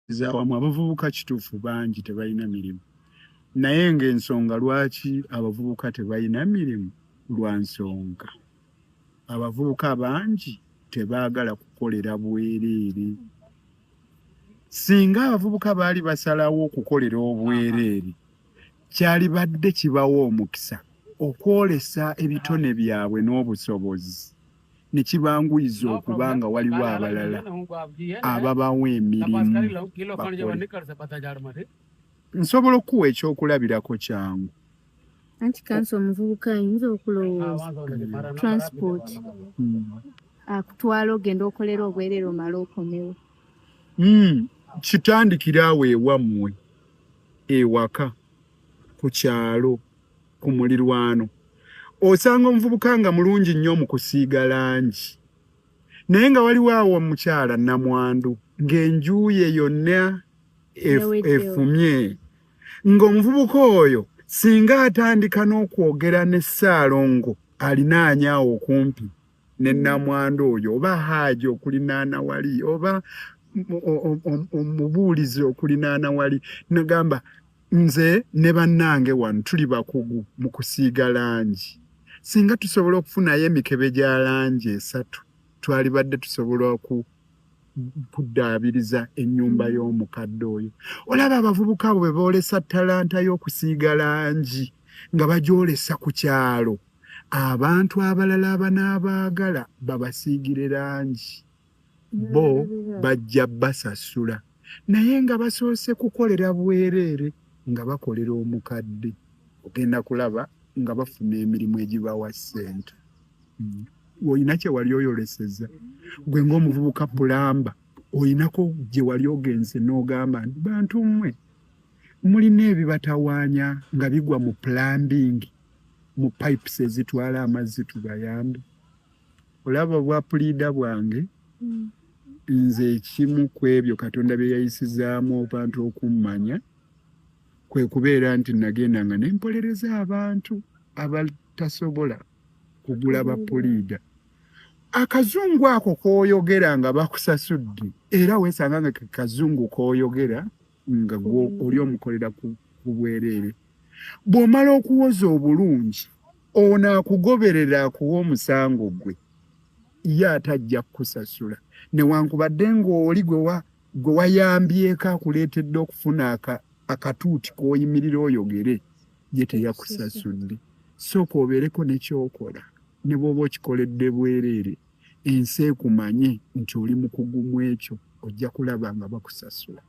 Zawamu abavubuka kituufu bangi tebalina mirimu. Naye ng'ensonga lwaki abavubuka tebalina mirimu lwa nsonga. Abavubuka bangi tebaagala kukolera bwereere. Singa abavubuka baali basalawo okukolera obwereere, kyalibadde kibawa omukisa okwolesa ebitone byabwe n'obusobozi ne kibanguyiza okuba nga waliwo abalala ababawa emirimu bakole. Nsobola okuwa ekyokulabirako kyangu. Anti kanso omuvubuka ayinza okulowooza transport akutwala ogenda okolera obwereere omala okomewo. Kitandikira awo ewammwe ewaka ku kyalo ku mulirwano. Osanga omuvubuka nga mulungi nnyo mu kusiiga langi, naye nga waliwo awo omukyala nnamwandu ng'enju ye yonna efumye, ng'omuvubuka oyo singa atandika n'okwogera ne Ssaalongo alinaanya awo okumpi ne nnamwandu oyo, oba Haaji okulinaana wali, oba omubuulizi okulinaana wali, nagamba nze ne bannange wano tuli bakugu mu kusiiga langi. Singa tusobola okufunayo emikebe gya langi 3, twalibadde tusobola kuddaabiriza ennyumba y'omukadde oyo. Olaba abavubuka abo bwe boolesa ttalanta y'okusiiga langi nga bagyolesa ku kyalo, abantu abalala abanaabaagala babasiigire langi bo bajja basasula, naye nga basoose kukolera bwereere nga bakolera omukadde. Ogenda kulaba nga bafuna emirimu egibawa ssente. Olina kye wali oyoleseza gwe ng'omuvubuka pulamba, olinako gye wali ogenze n'ogamba nti bantu mmwe mulina ebibatawaanya nga bigwa mu plumbing, mu pipes ezitwala amazzi tubayambe. Olaba bwa puliida bwange, nze ekimu ku ebyo Katonda bye yayisizaamu abantu okummanya kwe kubeera nti nagenda nga nempolereza abantu abatasobola kugula bapuliida. Akazungu ako k'oyogera nga bakusasudde, era weesanga nga kazungu k'oyogera nga oli omukolera ku bwereere. Bw'omala okuwoza obulungi, ono akugoberera akuwa omusango gwe, ye atajja kukusasula. Newankubadde ng'oli gwe wayambyeko akuleetedde okufuna akatuuti k'oyimirira oyogere, ye teyakusasudde. Sooka obeereko ne kyokola. Ne bw'oba okikoledde bwereere, ensi ekumanye nti oli mukugu mu ekyo, ojja kulaba nga bakusasula.